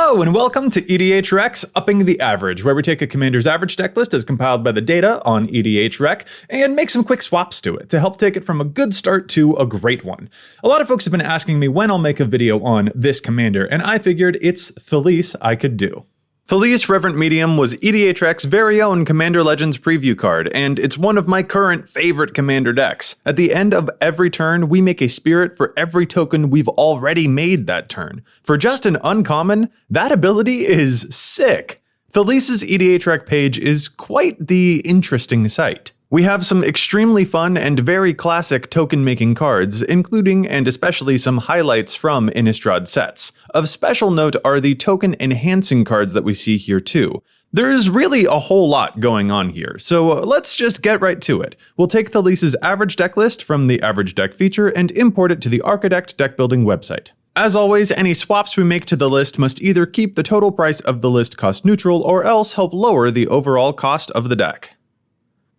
Hello and welcome to EDHREC's Upping the Average, where we take a commander's average deck list as compiled by the data on EDHREC and make some quick swaps to it to help take it from a good start to a great one. A lot of folks have been asking me when I'll make a video on this commander, and I figured it's Thalisse I could do. Thalisse Reverent Medium was EDHREC's very own Commander Legends preview card, and it's one of my current favorite commander decks. At the end of every turn, we make a spirit for every token we've already made that turn. For just an uncommon, that ability is sick. Thalisse's EDHREC page is quite the interesting sight. We have some extremely fun and very classic token-making cards, including and especially some highlights from Innistrad sets. Of special note are the token-enhancing cards that we see here too. There's really a whole lot going on here, so let's just get right to it. We'll take Thalisse's average deck list from the average deck feature and import it to the Architect deck-building website. As always, any swaps we make to the list must either keep the total price of the list cost neutral or else help lower the overall cost of the deck.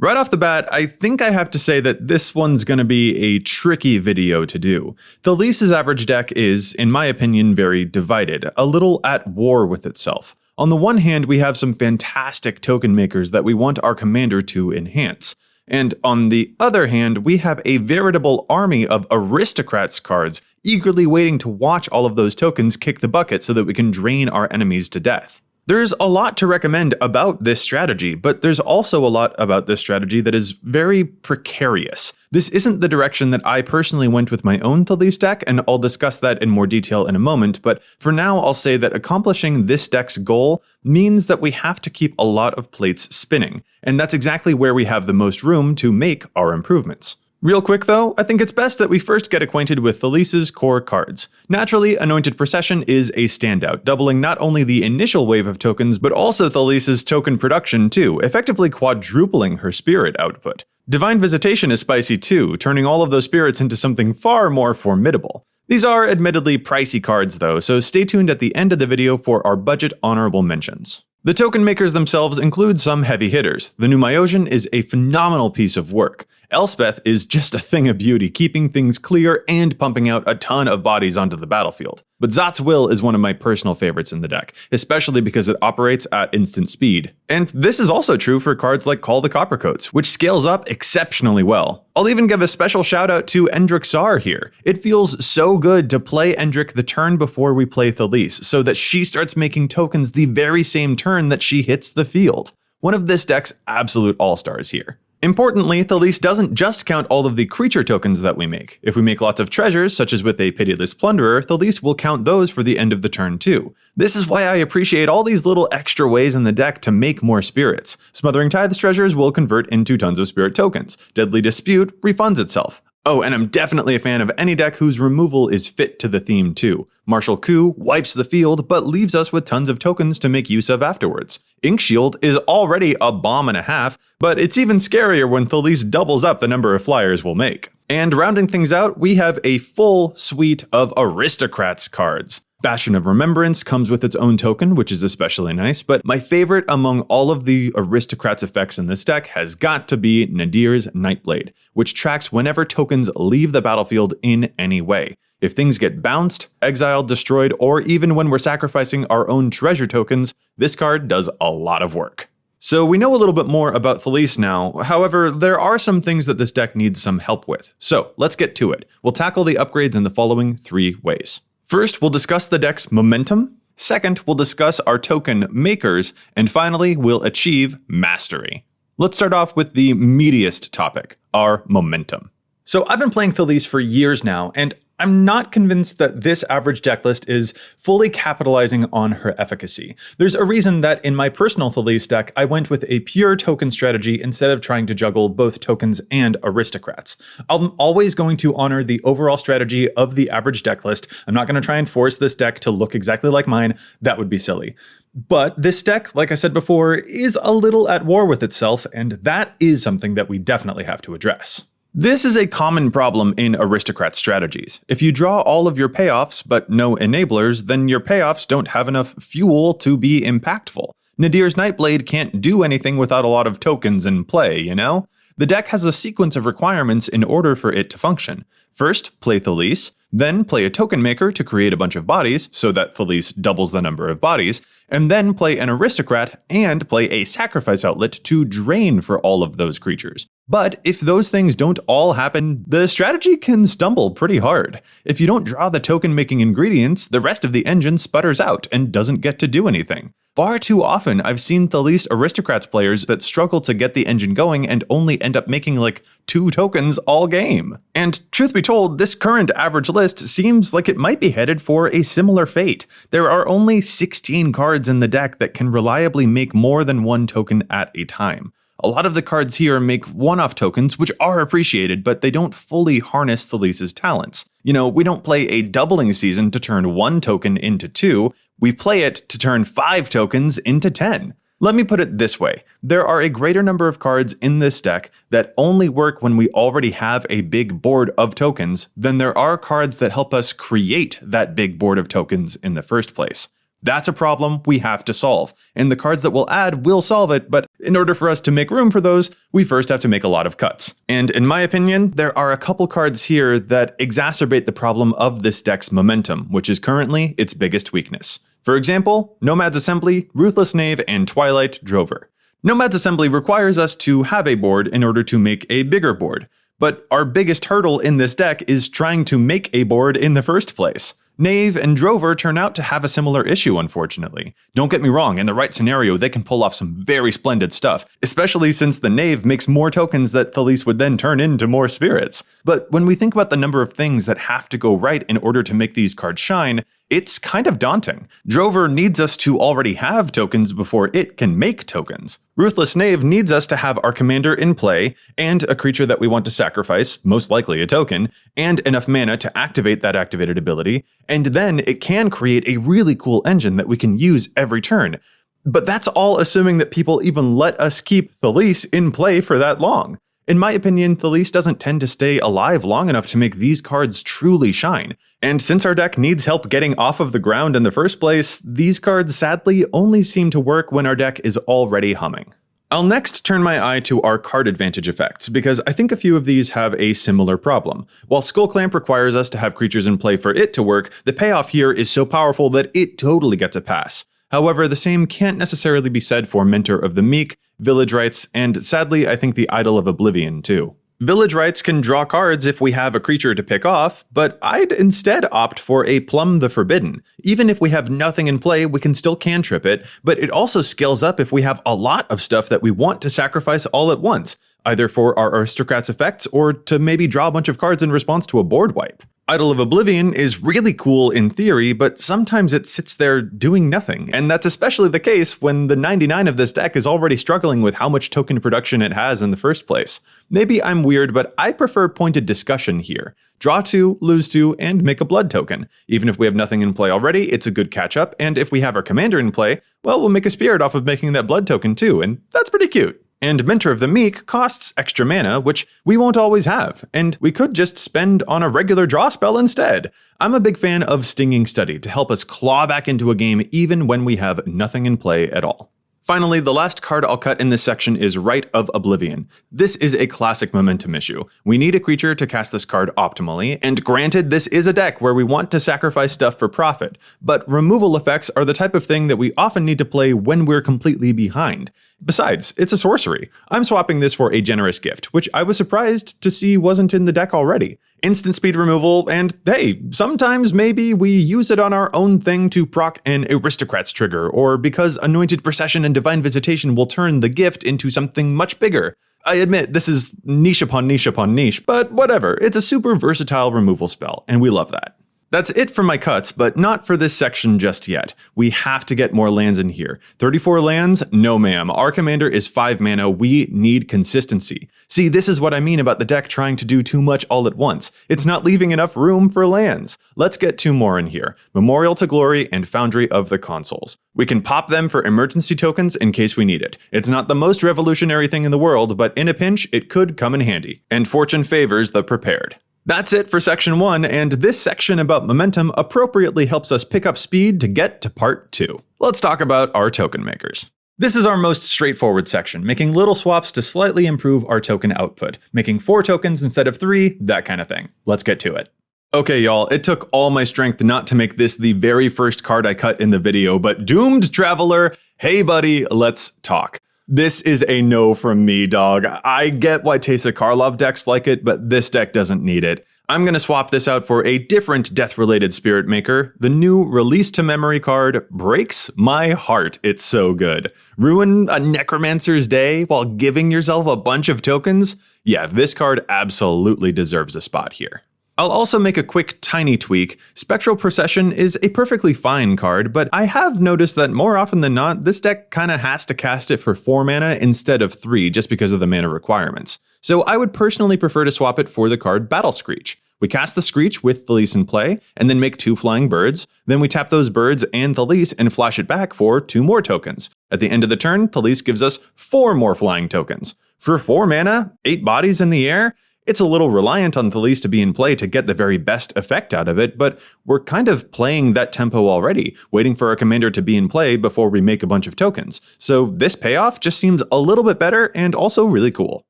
Right off the bat, I think I have to say that this one's gonna be a tricky video to do. Thalisse's average deck is, in my opinion, very divided, a little at war with itself. On the one hand, we have some fantastic token makers that we want our commander to enhance. And on the other hand, we have a veritable army of aristocrats cards eagerly waiting to watch all of those tokens kick the bucket so that we can drain our enemies to death. There's a lot to recommend about this strategy, but there's also a lot about this strategy that is very precarious. This isn't the direction that I personally went with my own Thalisse deck, and I'll discuss that in more detail in a moment, but for now I'll say that accomplishing this deck's goal means that we have to keep a lot of plates spinning, and that's exactly where we have the most room to make our improvements. Real quick though, I think it's best that we first get acquainted with Thalisse's core cards. Naturally, Anointed Procession is a standout, doubling not only the initial wave of tokens, but also Thalisse's token production too, effectively quadrupling her spirit output. Divine Visitation is spicy too, turning all of those spirits into something far more formidable. These are admittedly pricey cards though, so stay tuned at the end of the video for our budget honorable mentions. The token makers themselves include some heavy hitters. The new Myosian is a phenomenal piece of work. Elspeth is just a thing of beauty, keeping things clear and pumping out a ton of bodies onto the battlefield. But Zot's Will is one of my personal favorites in the deck, especially because it operates at instant speed. And this is also true for cards like Call the Coppercoats, which scales up exceptionally well. I'll even give a special shout out to Endrick Sar here. It feels so good to play Endrick the turn before we play Thalisse, so that she starts making tokens the very same turn that she hits the field. One of this deck's absolute all-stars here. Importantly, Thalisse doesn't just count all of the creature tokens that we make. If we make lots of treasures, such as with a Pitiless Plunderer, Thalisse will count those for the end of the turn too. This is why I appreciate all these little extra ways in the deck to make more spirits. Smothering Tides treasures will convert into tons of spirit tokens. Deadly Dispute refunds itself. Oh, and I'm definitely a fan of any deck whose removal is fit to the theme too. Martial Coup wipes the field, but leaves us with tons of tokens to make use of afterwards. Ink Shield is already a bomb and a half, but it's even scarier when Thalisse doubles up the number of flyers we'll make. And rounding things out, we have a full suite of aristocrats cards. Bastion of Remembrance comes with its own token, which is especially nice, but my favorite among all of the aristocrats effects in this deck has got to be Nadir's Nightblade, which tracks whenever tokens leave the battlefield in any way. If things get bounced, exiled, destroyed, or even when we're sacrificing our own treasure tokens, this card does a lot of work. So we know a little bit more about Thalisse now, however, there are some things that this deck needs some help with. So let's get to it. We'll tackle the upgrades in the following 3 ways. First, we'll discuss the deck's momentum. Second, we'll discuss our token makers. And finally, we'll achieve mastery. Let's start off with the meatiest topic, our momentum. So I've been playing Thalisse for years now, and I'm not convinced that this average deck list is fully capitalizing on her efficacy. There's a reason that in my personal Thalisse deck, I went with a pure token strategy instead of trying to juggle both tokens and aristocrats. I'm always going to honor the overall strategy of the average deck list. I'm not going to try and force this deck to look exactly like mine. That would be silly. But this deck, like I said before, is a little at war with itself, and that is something that we definitely have to address. This is a common problem in aristocrat strategies. If you draw all of your payoffs but no enablers, then your payoffs don't have enough fuel to be impactful. Nadir's Nightblade can't do anything without a lot of tokens in play, you know? The deck has a sequence of requirements in order for it to function. First, play Thalisse, then play a token maker to create a bunch of bodies so that Thalisse doubles the number of bodies, and then play an aristocrat and play a sacrifice outlet to drain for all of those creatures. But if those things don't all happen, the strategy can stumble pretty hard. If you don't draw the token making ingredients, the rest of the engine sputters out and doesn't get to do anything. Far too often, I've seen Thalisse Aristocrats players that struggle to get the engine going and only end up making like 2 tokens all game. And truth be told, this current average list seems like it might be headed for a similar fate. There are only 16 cards in the deck that can reliably make more than 1 token at a time. A lot of the cards here make one-off tokens, which are appreciated, but they don't fully harness Thalisse's talents. You know, we don't play a doubling season to turn 1 token into 2, we play it to turn 5 tokens into 10. Let me put it this way, there are a greater number of cards in this deck that only work when we already have a big board of tokens than there are cards that help us create that big board of tokens in the first place. That's a problem we have to solve, and the cards that we'll add will solve it, but in order for us to make room for those, we first have to make a lot of cuts. And in my opinion, there are a couple cards here that exacerbate the problem of this deck's momentum, which is currently its biggest weakness. For example, Nomad's Assembly, Ruthless Knave, and Twilight Drover. Nomad's Assembly requires us to have a board in order to make a bigger board, but our biggest hurdle in this deck is trying to make a board in the first place. Knave and Drover turn out to have a similar issue, unfortunately. Don't get me wrong, in the right scenario, they can pull off some very splendid stuff, especially since the Knave makes more tokens that Thalisse would then turn into more spirits. But when we think about the number of things that have to go right in order to make these cards shine, it's kind of daunting. Drover needs us to already have tokens before it can make tokens. Ruthless Knave needs us to have our commander in play, and a creature that we want to sacrifice, most likely a token, and enough mana to activate that activated ability, and then it can create a really cool engine that we can use every turn. But that's all assuming that people even let us keep Thalisse in play for that long. In my opinion, Thalisse doesn't tend to stay alive long enough to make these cards truly shine. And since our deck needs help getting off of the ground in the first place, these cards sadly only seem to work when our deck is already humming. I'll next turn my eye to our card advantage effects, because I think a few of these have a similar problem. While Skullclamp requires us to have creatures in play for it to work, the payoff here is so powerful that it totally gets a pass. However, the same can't necessarily be said for Mentor of the Meek, Village Rites, and sadly I think the Idol of Oblivion too. Village Rites can draw cards if we have a creature to pick off, but I'd instead opt for a Plumb the Forbidden. Even if we have nothing in play, we can still cantrip it, but it also scales up if we have a lot of stuff that we want to sacrifice all at once, either for our Aristocrats effects or to maybe draw a bunch of cards in response to a board wipe. Idol of Oblivion is really cool in theory, but sometimes it sits there doing nothing, and that's especially the case when the 99 of this deck is already struggling with how much token production it has in the first place. Maybe I'm weird, but I prefer pointed discussion here. Draw 2, lose 2, and make a blood token. Even if we have nothing in play already, it's a good catch-up, and if we have our commander in play, well, we'll make a spirit off of making that blood token too, and that's pretty cute. And Mentor of the Meek costs extra mana, which we won't always have, and we could just spend on a regular draw spell instead. I'm a big fan of Stinging Study to help us claw back into a game even when we have nothing in play at all. Finally, the last card I'll cut in this section is Rite of Oblivion. This is a classic momentum issue. We need a creature to cast this card optimally, and granted, this is a deck where we want to sacrifice stuff for profit, but removal effects are the type of thing that we often need to play when we're completely behind. Besides, it's a sorcery. I'm swapping this for a Generous Gift, which I was surprised to see wasn't in the deck already. Instant speed removal, and hey, sometimes maybe we use it on our own thing to proc an Aristocrats trigger, or because Anointed Procession and Divine Visitation will turn the gift into something much bigger. I admit this is niche upon niche upon niche, but whatever, it's a super versatile removal spell, and we love that. That's it for my cuts, but not for this section just yet. We have to get more lands in here. 34 lands? No ma'am. Our commander is 5 mana. We need consistency. See, this is what I mean about the deck trying to do too much all at once. It's not leaving enough room for lands. Let's get 2 more in here. Memorial to Glory and Foundry of the Consuls. We can pop them for emergency tokens in case we need it. It's not the most revolutionary thing in the world, but in a pinch, it could come in handy. And fortune favors the prepared. That's it for section 1, and this section about momentum appropriately helps us pick up speed to get to part 2. Let's talk about our token makers. This is our most straightforward section, making little swaps to slightly improve our token output, making 4 tokens instead of 3, that kind of thing. Let's get to it. Okay, y'all, it took all my strength not to make this the very first card I cut in the video, but Doomed Traveler, hey buddy, let's talk. This is a no from me, dog. I get why Teysa Karlov decks like it, but this deck doesn't need it. I'm gonna swap this out for a different death-related Spirit Maker. The new Release to Memory card breaks my heart. It's so good. Ruin a Necromancer's day while giving yourself a bunch of tokens? Yeah, this card absolutely deserves a spot here. I'll also make a quick tiny tweak. Spectral Procession is a perfectly fine card, but I have noticed that more often than not, this deck kinda has to cast it for 4 mana instead of 3 just because of the mana requirements. So I would personally prefer to swap it for the card Battle Screech. We cast the Screech with Thalisse in play, and then make 2 flying birds. Then we tap those birds and Thalisse and flash it back for 2 more tokens. At the end of the turn, Thalisse gives us 4 more flying tokens. For 4 mana, 8 bodies in the air, it's a little reliant on Thalisse to be in play to get the very best effect out of it, but we're kind of playing that tempo already, waiting for our commander to be in play before we make a bunch of tokens. So this payoff just seems a little bit better and also really cool.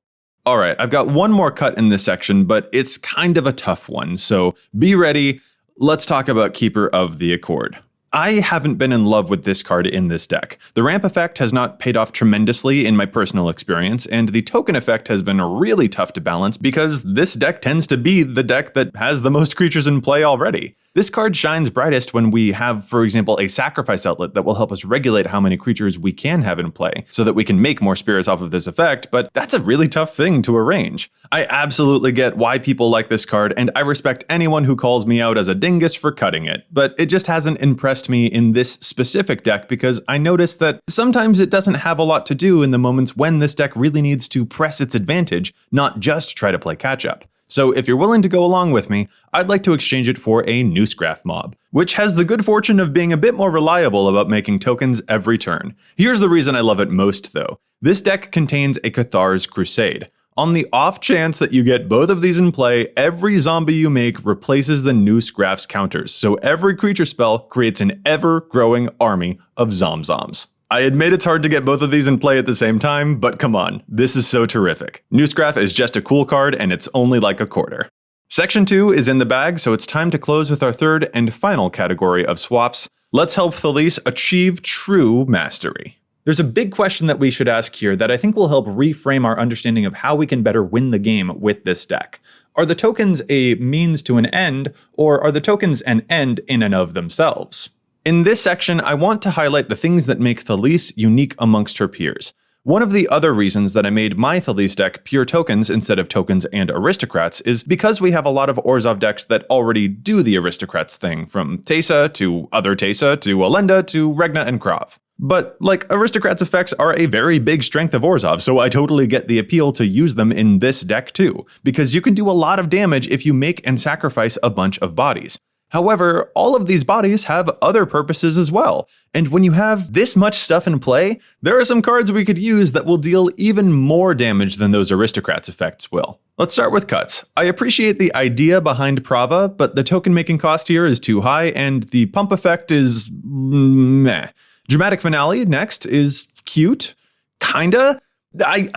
Alright, I've got one more cut in this section, but it's kind of a tough one, so be ready. Let's talk about Keeper of the Accord. I haven't been in love with this card in this deck. The ramp effect has not paid off tremendously in my personal experience, and the token effect has been really tough to balance because this deck tends to be the deck that has the most creatures in play already. This card shines brightest when we have, for example, a sacrifice outlet that will help us regulate how many creatures we can have in play, so that we can make more spirits off of this effect, but that's a really tough thing to arrange. I absolutely get why people like this card, and I respect anyone who calls me out as a dingus for cutting it, but it just hasn't impressed me in this specific deck because I noticed that sometimes it doesn't have a lot to do in the moments when this deck really needs to press its advantage, not just try to play catch-up. So if you're willing to go along with me, I'd like to exchange it for a Newsgraph mob, which has the good fortune of being a bit more reliable about making tokens every turn. Here's the reason I love it most though. This deck contains a Cathar's Crusade. On the off chance that you get both of these in play, every zombie you make replaces the Newsgraph's counters, so every creature spell creates an ever-growing army of Zomzoms. I admit it's hard to get both of these in play at the same time, but come on, this is so terrific. Newsgraph is just a cool card and it's only like a quarter. Section 2 is in the bag, so it's time to close with our third and final category of swaps. Let's help Thalisse achieve true mastery. There's a big question that we should ask here that I think will help reframe our understanding of how we can better win the game with this deck. Are the tokens a means to an end, or are the tokens an end in and of themselves? In this section, I want to highlight the things that make Thalisse unique amongst her peers. One of the other reasons that I made my Thalisse deck pure tokens instead of tokens and aristocrats is because we have a lot of Orzhov decks that already do the aristocrats thing, from Teysa to other Teysa to Elenda to Regna and Krav. But, aristocrats effects are a very big strength of Orzhov, so I totally get the appeal to use them in this deck too, because you can do a lot of damage if you make and sacrifice a bunch of bodies. However, all of these bodies have other purposes as well, and when you have this much stuff in play, there are some cards we could use that will deal even more damage than those aristocrats effects will. Let's start with cuts. I appreciate the idea behind Prava, but the token making cost here is too high, and the pump effect is meh. Dramatic Finale next is cute, kinda. I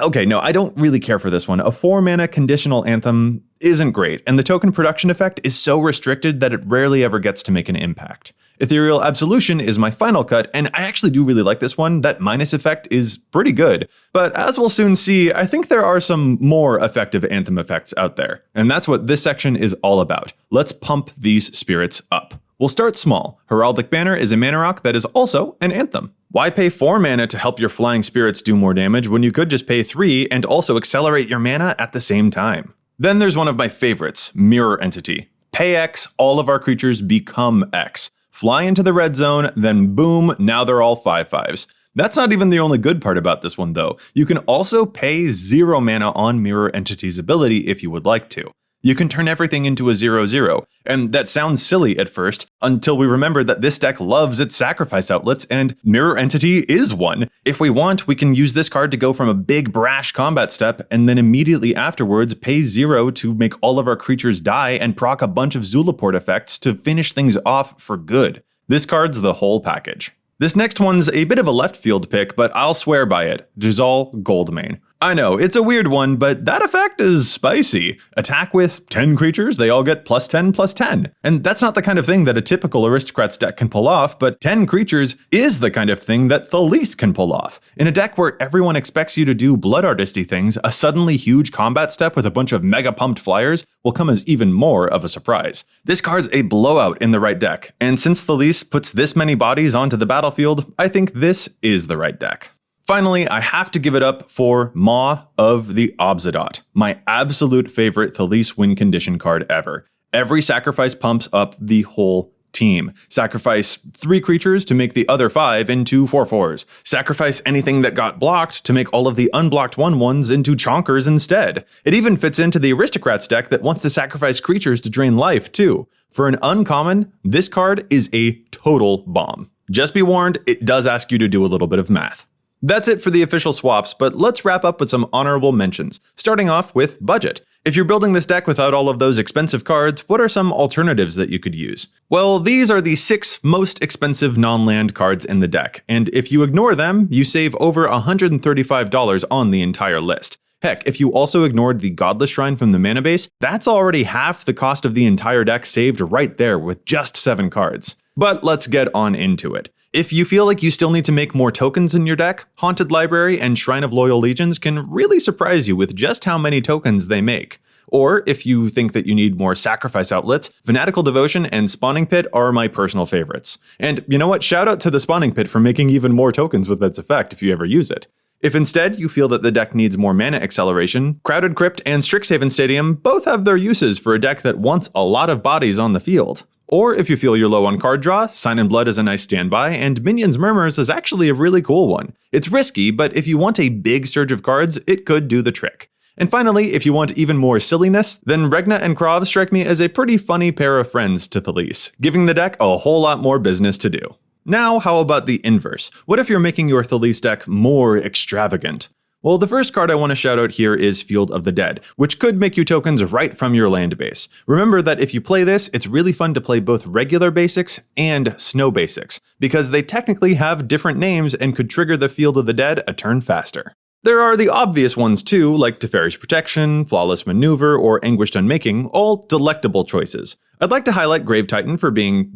don't really care for this one. A 4-mana conditional anthem isn't great, and the token production effect is so restricted that it rarely ever gets to make an impact. Ethereal Absolution is my final cut, and I actually do really like this one. That minus effect is pretty good, but as we'll soon see, I think there are some more effective anthem effects out there, and that's what this section is all about. Let's pump these spirits up. We'll start small. Heraldic Banner is a mana rock that is also an anthem. Why pay 4 mana to help your flying spirits do more damage when you could just pay 3 and also accelerate your mana at the same time? Then there's one of my favorites, Mirror Entity. Pay X, all of our creatures become X. Fly into the red zone, then boom, now they're all 5/5s. That's not even the only good part about this one though. You can also pay 0 mana on Mirror Entity's ability if you would like to. You can turn everything into a 0/0, and that sounds silly at first, until we remember that this deck loves its sacrifice outlets, and Mirror Entity is one. If we want, we can use this card to go from a big brash combat step, and then immediately afterwards pay 0 to make all of our creatures die and proc a bunch of Zulaport effects to finish things off for good. This card's the whole package. This next one's a bit of a left field pick, but I'll swear by it. Giselle Goldmane. I know, it's a weird one, but that effect is spicy. Attack with 10 creatures, they all get +10/+10. And that's not the kind of thing that a typical Aristocrats deck can pull off, but 10 creatures is the kind of thing that Thalisse can pull off. In a deck where everyone expects you to do blood artisty things, a suddenly huge combat step with a bunch of mega pumped flyers will come as even more of a surprise. This card's a blowout in the right deck, and since Thalisse puts this many bodies onto the battlefield, I think this is the right deck. Finally, I have to give it up for Maw of the Obsidian, my absolute favorite Thalisse win condition card ever. Every sacrifice pumps up the whole team. Sacrifice 3 creatures to make the other 5 into 4/4s. Sacrifice anything that got blocked to make all of the unblocked 1/1s into chonkers instead. It even fits into the Aristocrats deck that wants to sacrifice creatures to drain life too. For an uncommon, this card is a total bomb. Just be warned, it does ask you to do a little bit of math. That's it for the official swaps, but let's wrap up with some honorable mentions, starting off with budget. If you're building this deck without all of those expensive cards, what are some alternatives that you could use? Well, these are the 6 most expensive non-land cards in the deck, and if you ignore them, you save over $135 on the entire list. Heck, if you also ignored the Godless Shrine from the mana base, that's already half the cost of the entire deck saved right there with just 7 cards. But let's get on into it. If you feel like you still need to make more tokens in your deck, Haunted Library and Shrine of Loyal Legions can really surprise you with just how many tokens they make. Or if you think that you need more sacrifice outlets, Fanatical Devotion and Spawning Pit are my personal favorites. And you know what? Shout out to the Spawning Pit for making even more tokens with its effect if you ever use it. If instead you feel that the deck needs more mana acceleration, Crowded Crypt and Strixhaven Stadium both have their uses for a deck that wants a lot of bodies on the field. Or if you feel you're low on card draw, Sign in Blood is a nice standby, and Minions Murmurs is actually a really cool one. It's risky, but if you want a big surge of cards, it could do the trick. And finally, if you want even more silliness, then Regna and Krav strike me as a pretty funny pair of friends to Thalisse, giving the deck a whole lot more business to do. Now, how about the inverse? What if you're making your Thalisse deck more extravagant? Well, the first card I want to shout out here is Field of the Dead, which could make you tokens right from your land base. Remember that if you play this, it's really fun to play both regular basics and snow basics, because they technically have different names and could trigger the Field of the Dead a turn faster. There are the obvious ones too, like Teferi's Protection, Flawless Maneuver, or Anguished Unmaking, all delectable choices. I'd like to highlight Grave Titan for being,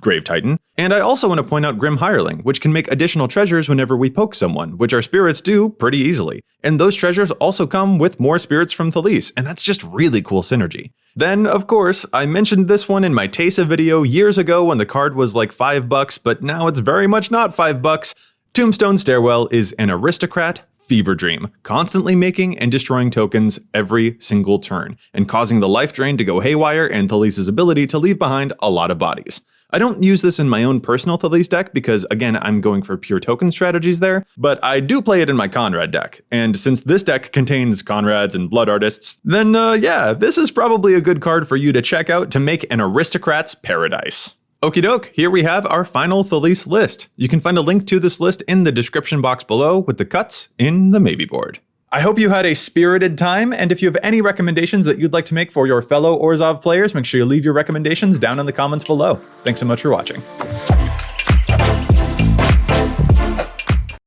Grave Titan, and I also want to point out Grim Hireling, which can make additional treasures whenever we poke someone, which our spirits do pretty easily. And those treasures also come with more spirits from Thalisse, and that's just really cool synergy. Then, of course, I mentioned this one in my Tesa video years ago when the card was like $5, but now it's very much not $5. Tombstone Stairwell is an aristocrat fever dream, constantly making and destroying tokens every single turn, and causing the life drain to go haywire and Thalisse's ability to leave behind a lot of bodies. I don't use this in my own personal Thalisse deck because, again, I'm going for pure token strategies there, but I do play it in my Conrad deck. And since this deck contains Conrads and Blood Artists, then yeah, this is probably a good card for you to check out to make an aristocrat's paradise. Okie doke, here we have our final Thalisse list. You can find a link to this list in the description box below with the cuts in the maybe board. I hope you had a spirited time, and if you have any recommendations that you'd like to make for your fellow Orzhov players, make sure you leave your recommendations down in the comments below. Thanks so much for watching.